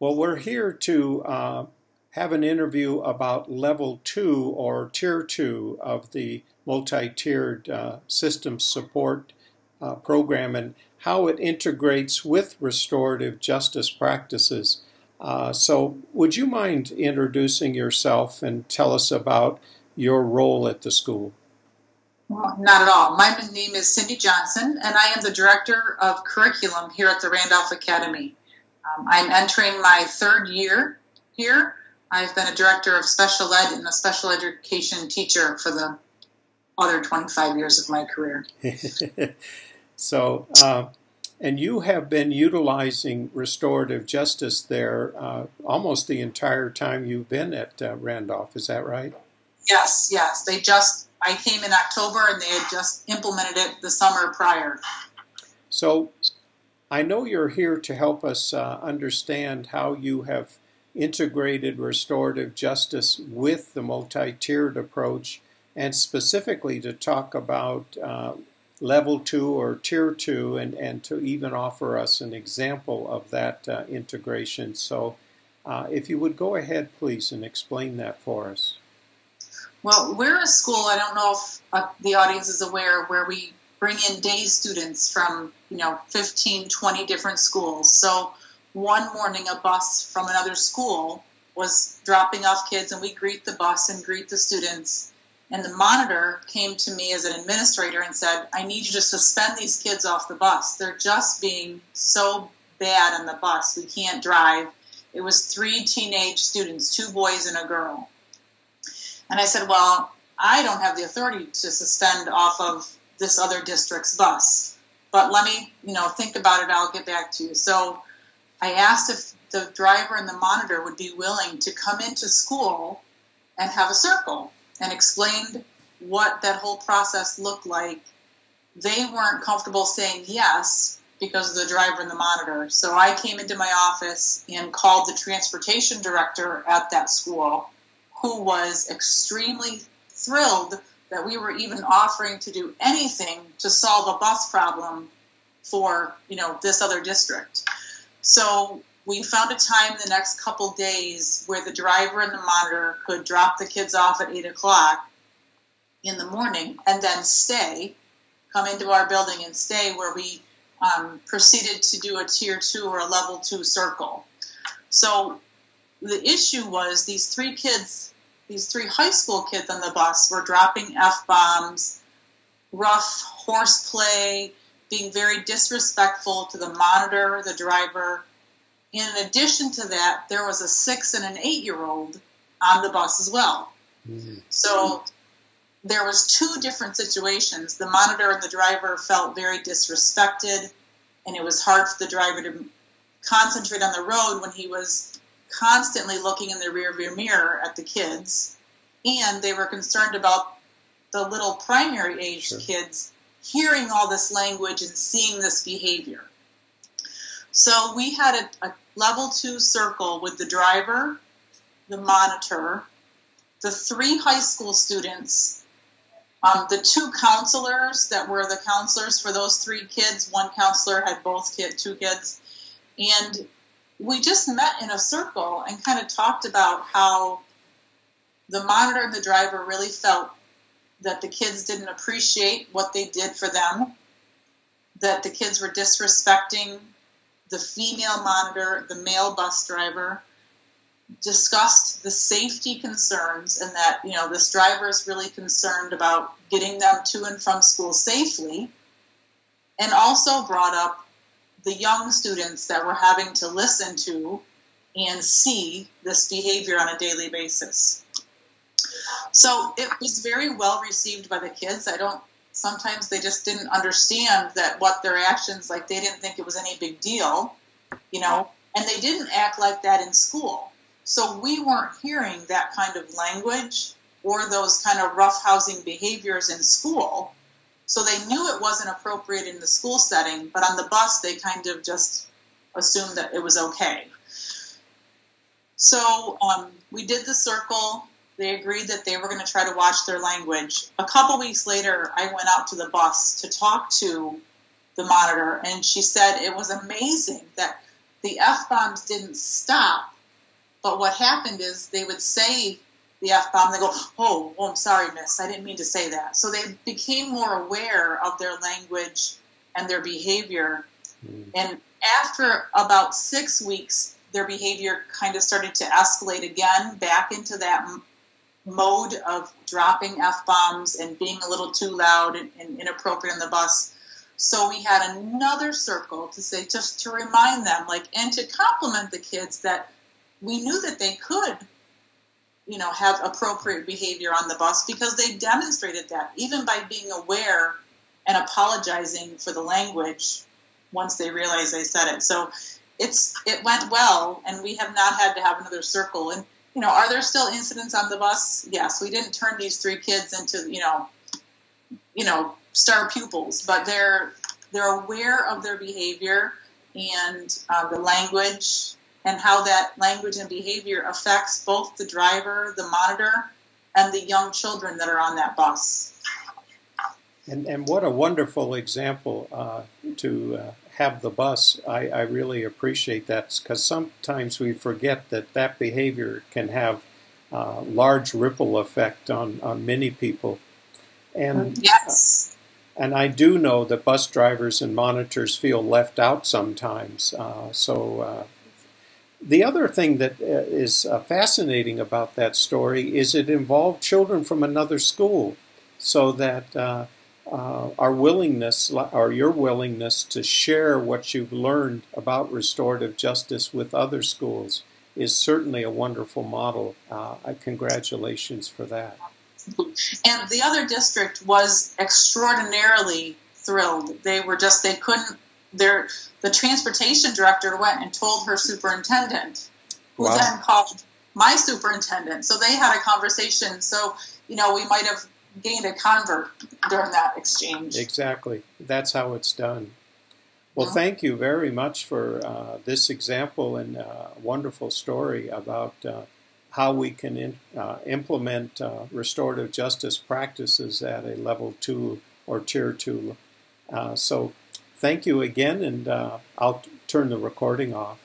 Well, we're here to have an interview about level two or tier two of the multi-tiered systems support program and how it integrates with restorative justice practices. So would you mind introducing yourself and tell us about your role at the school? Well, not at all. My name is Cindy Johnson, and I am the Director of Curriculum here at the Randolph Academy. I'm entering my third year here. I've been a Director of Special Ed and a Special Education teacher for the other 25 years of my career. So, and you have been utilizing restorative justice there almost the entire time you've been at Randolph, is that right? Yes. I came in October and they had just implemented it the summer prior. So I know you're here to help us understand how you have integrated restorative justice with the multi-tiered approach, and specifically to talk about level two or tier two, and to even offer us an example of that integration. So if you would go ahead, please, and explain that for us. Well, we're a school, I don't know if the audience is aware, where we bring in day students from, 15, 20 different schools. So one morning a bus from another school was dropping off kids, and we greet the bus and greet the students. And the monitor came to me as an administrator and said, I need you to suspend these kids off the bus. They're just being so bad on the bus. We can't drive. It was 3 teenage students, 2 boys and a girl. And I said, well, I don't have the authority to suspend off of this other district's bus. But let me, think about it. I'll get back to you. So I asked if the driver and the monitor would be willing to come into school and have a circle, and explained what that whole process looked like. They weren't comfortable saying yes because of the driver and the monitor. So I came into my office and called the transportation director at that school, who was extremely thrilled that we were even offering to do anything to solve a bus problem for, this other district. So we found a time the next couple days where the driver and the monitor could drop the kids off at 8 o'clock in the morning and then come into our building and stay, where we proceeded to do a tier 2 or a level 2 circle. So the issue was these 3 high school kids on the bus were dropping F-bombs, rough horseplay, being very disrespectful to the monitor, the driver. In addition to that, there was a 6 and an 8-year-old on the bus as well. Mm-hmm. So there was 2 different situations. The monitor and the driver felt very disrespected, and it was hard for the driver to concentrate on the road when he was constantly looking in the rearview mirror at the kids. And they were concerned about the little primary age kids hearing all this language and seeing this behavior. So we had a level 2 circle with the driver, the monitor, the 3 high school students, the 2 counselors that were the counselors for those 3 kids. One counselor had 2 kids. And we just met in a circle and kind of talked about how the monitor and the driver really felt that the kids didn't appreciate what they did for them, that the kids were disrespecting the female monitor, the male bus driver, discussed the safety concerns, and that, this driver is really concerned about getting them to and from school safely, and also brought up the young students that were having to listen to and see this behavior on a daily basis. So it was very well received by the kids. Sometimes they just didn't understand that what their actions, they didn't think it was any big deal, and they didn't act like that in school. So we weren't hearing that kind of language or those kind of roughhousing behaviors in school. So they knew it wasn't appropriate in the school setting, but on the bus they kind of just assumed that it was okay. So we did the circle. They agreed that they were going to try to watch their language. A couple weeks later, I went out to the bus to talk to the monitor, and she said it was amazing that the F-bombs didn't stop, but what happened is they would say the F-bomb, they go, oh, I'm sorry, miss, I didn't mean to say that. So they became more aware of their language and their behavior. And after about 6 weeks, their behavior kind of started to escalate again, back into that mode of dropping F-bombs and being a little too loud and inappropriate on the bus. So we had another circle to say, just to remind them, and to compliment the kids that we knew that they could, have appropriate behavior on the bus because they demonstrated that, even by being aware and apologizing for the language once they realized they said it. So it went well, and we have not had to have another circle. And, are there still incidents on the bus? Yes, we didn't turn these 3 kids into, star pupils, but they're aware of their behavior and the language and how that language and behavior affects both the driver, the monitor, and the young children that are on that bus. And what a wonderful example to have the bus. I really appreciate that, because sometimes we forget that behavior can have a large ripple effect on many people. And yes. And I do know that bus drivers and monitors feel left out sometimes. The other thing that is fascinating about that story is it involved children from another school, so that our willingness, or your willingness, to share what you've learned about restorative justice with other schools is certainly a wonderful model. Congratulations for that. And the other district was extraordinarily thrilled. They couldn't, the transportation director went and told her superintendent, who Wow. then called my superintendent. So they had a conversation. So, we might have gained a convert during that exchange. Exactly. That's how it's done. Well, thank you very much for this example and wonderful story about how we can implement restorative justice practices at a level 2 or tier 2. So thank you again, and I'll turn the recording off.